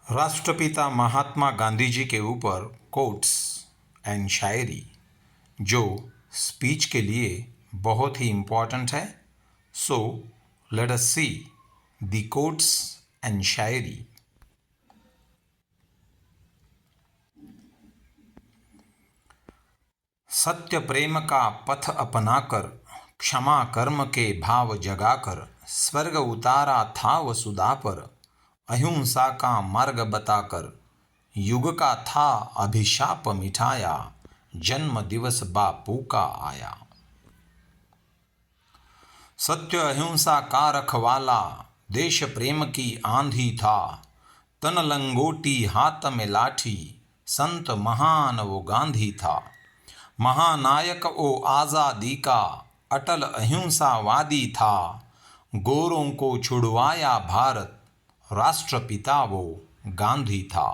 राष्ट्रपिता महात्मा गांधी जी के ऊपर कोट्स एंड शायरी जो स्पीच के लिए बहुत ही इम्पॉर्टेंट है। So let us see the quotes and shayari. सत्य प्रेम का पथ अपनाकर, क्षमा कर्म के भाव जगाकर, स्वर्ग उतारा था वसुधा पर, अहिंसा का मार्ग बताकर। युग का था अभिशाप मिठाया, जन्म दिवस बापू का आया। सत्य अहिंसा का रखवाला, देश प्रेम की आंधी था। तन लंगोटी हाथ में लाठी, संत महान वो गांधी था। महानायक वो आज़ादी का, अटल अहिंसावादी था। गोरों को छुड़वाया भारत, राष्ट्रपिता वो गांधी था।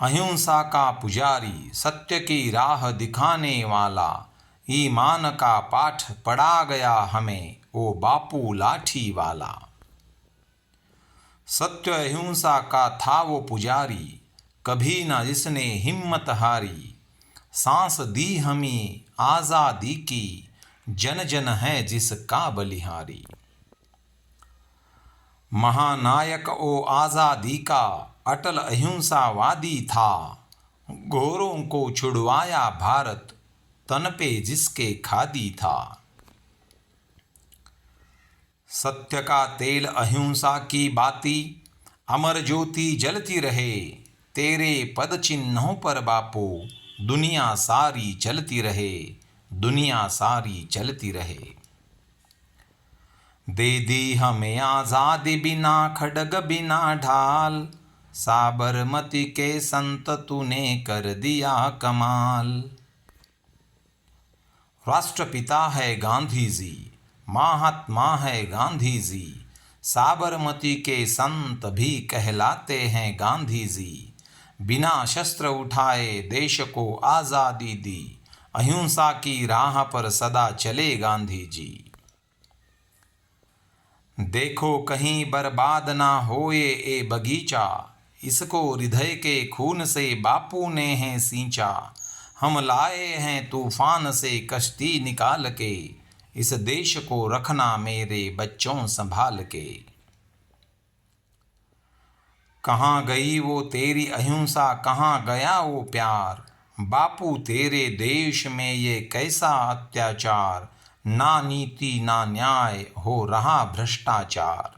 अहिंसा का पुजारी, सत्य की राह दिखाने वाला, ईमान का पाठ पढ़ा गया हमें वो बापू लाठी वाला। सत्य अहिंसा का था वो पुजारी, कभी न जिसने हिम्मत हारी। सांस दी हमें आज़ादी की, जन जन है जिसका बलिहारी। महानायक ओ आज़ादी का, अटल अहिंसावादी था। गोरों को छुड़वाया भारत, तन पे जिसके खादी था। सत्य का तेल अहिंसा की बाती, अमर ज्योति जलती रहे। तेरे पद चिन्हों पर बापू, दुनिया सारी चलती रहे, दुनिया सारी चलती रहे। दे दी हमें आज़ादी बिना खड्ग बिना ढाल, साबरमती के संत तूने कर दिया कमाल। राष्ट्रपिता है गांधी जी, महात्मा है गांधी जी। साबरमती के संत भी कहलाते हैं गांधी जी। बिना शस्त्र उठाए देश को आज़ादी दी, अहिंसा की राह पर सदा चले गांधी जी। देखो कहीं बर्बाद ना होए ए बगीचा, इसको हृदय के खून से बापू ने है सींचा। हम लाए हैं तूफान से कश्ती निकाल के, इस देश को रखना मेरे बच्चों संभाल के। कहाँ गई वो तेरी अहिंसा, कहाँ गया वो प्यार, बापू तेरे देश में ये कैसा अत्याचार। ना नीति ना न्याय हो रहा भ्रष्टाचार।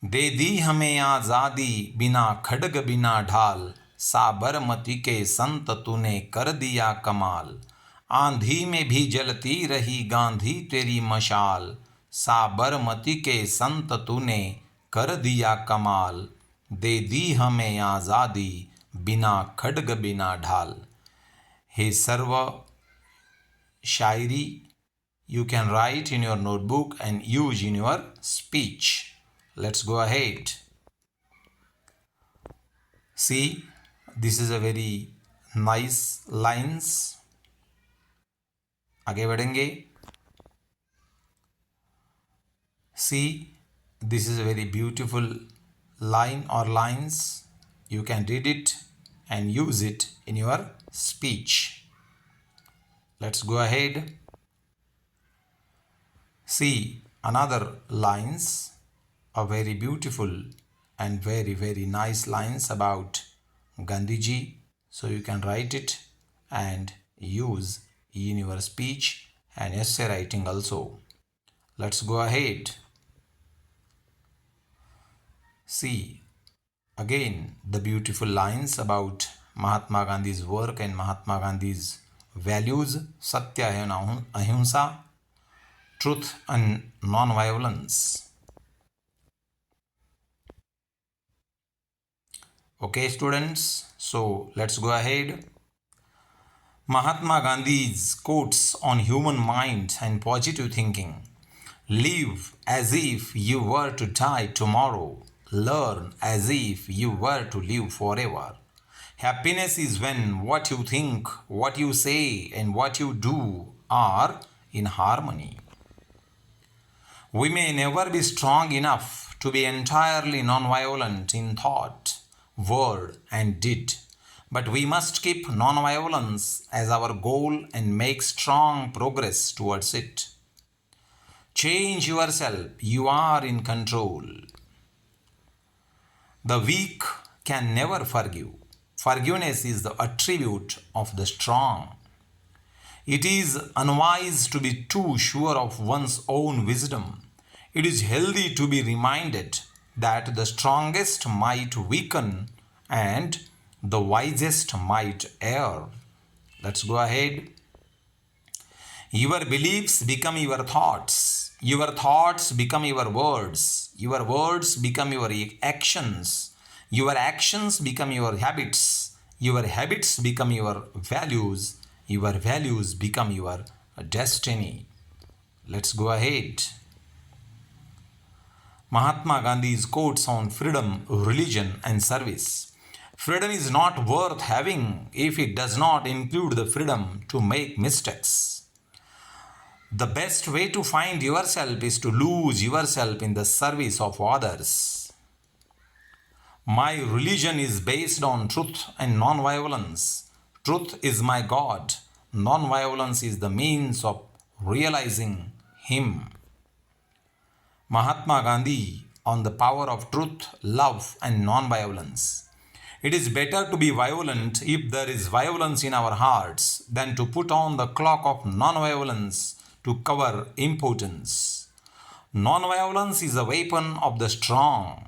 दे दी हमें आज़ादी बिना खड्ग बिना ढाल, साबरमती के संत तूने कर दिया कमाल। आंधी में भी जलती रही गांधी तेरी मशाल, साबरमती के संत तूने कर दिया कमाल। दे दी हमें आज़ादी बिना खड्ग बिना ढाल। हे सर्व शायरी you can write in your notebook and use in your speech. Let's go ahead. See, this is a very nice lines. आगे बढ़ेंगे। See, this is a very beautiful line or lines. You can read it and use it in your speech. Let's go ahead. See another lines, a very beautiful and very nice lines about Gandhi ji. So you can write it and use in your speech and essay writing also. Let's go ahead. See again the beautiful lines about Mahatma Gandhi's work and Mahatma Gandhi's values. Satya ahimsa, truth and non-violence. Okay students, so let's go ahead. Mahatma Gandhi's quotes on human mind and positive thinking. Live as if you were to die tomorrow. Learn as if you were to live forever. Happiness is when what you think, what you say and what you do are in harmony. We may never be strong enough to be entirely non-violent in thought, word, and deed, but we must keep non-violence as our goal and make strong progress towards it. Change yourself, you are in control. The weak can never forgive. Forgiveness is the attribute of the strong. It is unwise to be too sure of one's own wisdom. It is healthy to be reminded that the strongest might weaken and the wisest might err. Let's go ahead. Your beliefs become your thoughts. Your thoughts become your words. Your words become your actions. Your actions become your habits. Your habits become your values. Your values become your destiny. Let's go ahead. Mahatma Gandhi's quotes on freedom, religion, and service. Freedom is not worth having if it does not include the freedom to make mistakes. The best way to find yourself is to lose yourself in the service of others. My religion is based on truth and non-violence. Truth is my God. Non-violence is the means of realizing Him. Mahatma Gandhi on the power of truth, love, and non-violence. It is better to be violent if there is violence in our hearts than to put on the cloak of non-violence to cover impotence. Non-violence is a weapon of the strong.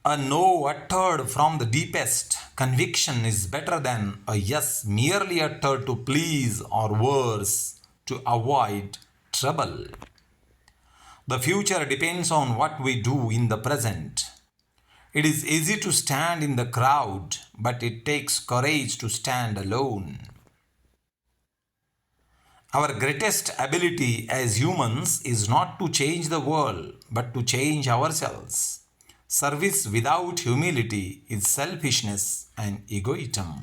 A no uttered from the deepest conviction is better than a yes merely uttered to please or worse to avoid trouble. The future depends on what we do in the present. It is easy to stand in the crowd, but it takes courage to stand alone. Our greatest ability as humans is not to change the world, but to change ourselves. Service without humility is selfishness and egoism.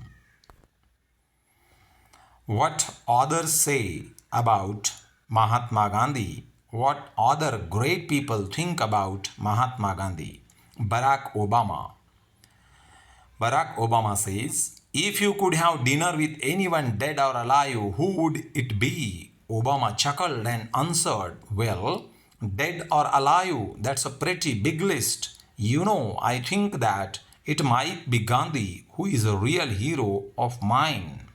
What others say about Mahatma Gandhi, what other great people think about Mahatma Gandhi. Barack Obama. Barack Obama says, if you could have dinner with anyone dead or alive, who would it be? Obama chuckled and answered, well, dead or alive, that's a pretty big list. You know, I think that it might be Gandhi, who is a real hero of mine.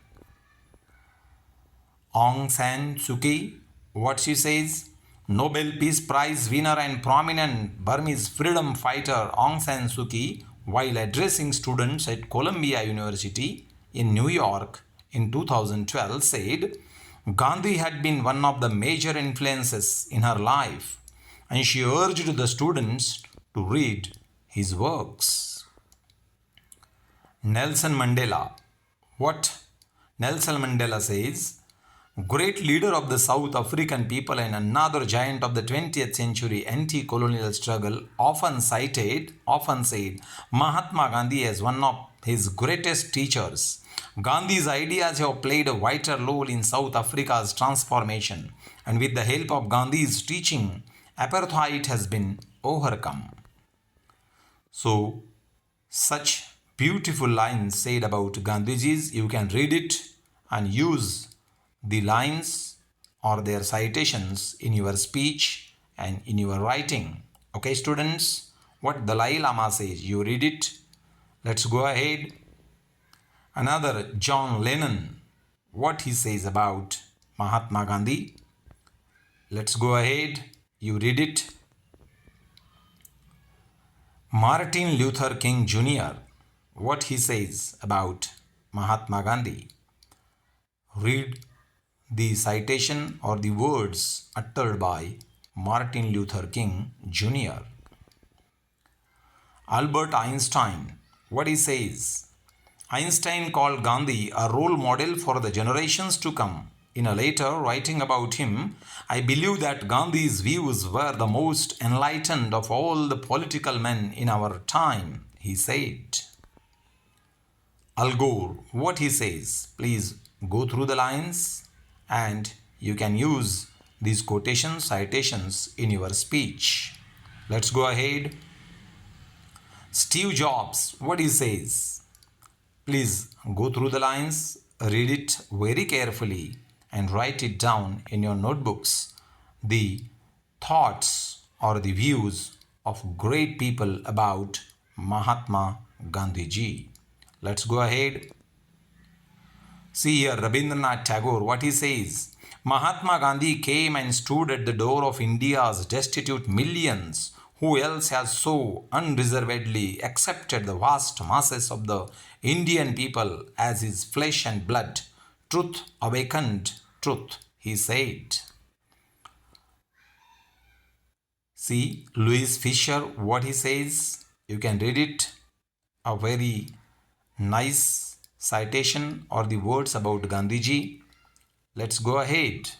Aung San Suu Kyi, what she says? Nobel Peace Prize winner and prominent Burmese freedom fighter Aung San Suu Kyi, while addressing students at Columbia University in New York in 2012, said Gandhi had been one of the major influences in her life, and she urged the students to read his works. Nelson Mandela. What Nelson Mandela says, great leader of the South African people and another giant of the 20th century anti-colonial struggle, often said Mahatma Gandhi as one of his greatest teachers. Gandhi's ideas have played a vital role in South Africa's transformation, and with the help of Gandhi's teaching, apartheid has been overcome. So, such beautiful lines said about Gandhiji's, you can read it and use the lines or their citations in your speech and in your writing. Okay, students, what Dalai Lama says, you read it. Let's go ahead. Another John Lennon, what he says about Mahatma Gandhi. Let's go ahead. You read it. Martin Luther King Jr., what he says about Mahatma Gandhi. Read the citation or the words uttered by Martin Luther King Jr. Albert Einstein, what he says. Einstein called Gandhi a role model for the generations to come. In a letter writing about him, I believe that Gandhi's views were the most enlightened of all the political men in our time, he said. Al Gore, what he says, please go through the lines and you can use these quotation citations in your speech. Let's go ahead. Steve Jobs, what he says. Please go through the lines, read it very carefully, and write it down in your notebooks. The thoughts or the views of great people about Mahatma Gandhi ji. Let's go ahead. See here, Rabindranath Tagore, what he says. Mahatma Gandhi came and stood at the door of India's destitute millions, who else has so unreservedly accepted the vast masses of the Indian people as his flesh and blood. Truth awakened truth, he said. See, Louis Fisher, what he says. You can read it. A very nice citation or the words about Gandhiji. Let's go ahead.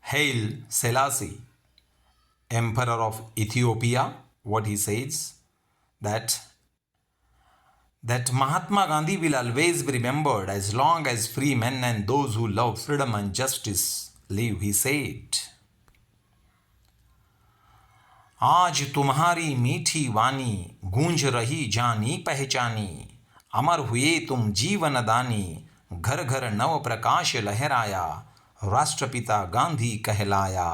Haile Selassie, Emperor of Ethiopia, what he says, that Mahatma Gandhi will always be remembered as long as free men and those who love freedom and justice live, he said. आज तुम्हारी मीठी वाणी गूंज रही जानी पहचानी, अमर हुए तुम जीवन दानी, घर घर नव प्रकाश लहराया, राष्ट्रपिता गांधी कहलाया,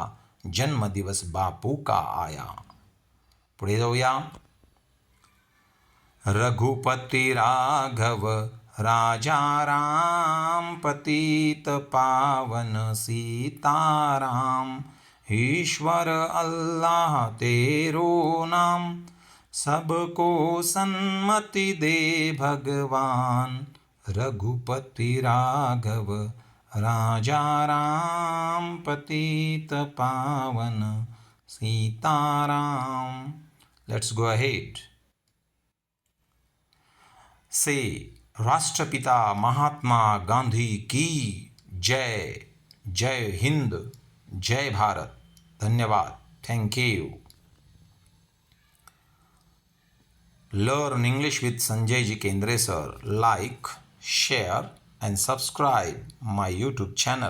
जन्म दिवस बापू का आया. पुढे जाऊया. रघुपति राघव राजा राम, पतित पावन सीताराम, ईश्वर अल्लाह तेरो नाम, सबको सन्मति दे भगवान. रघुपति राघव राजा राम, पतित पावन Sitaram. Let's go ahead. Say, राष्ट्रपिता महात्मा गांधी की जय. जय हिंद, जय भारत. धन्यवाद. Thank you. Learn English with Sanjay Ji Kendre sir. Like, share and subscribe my YouTube channel.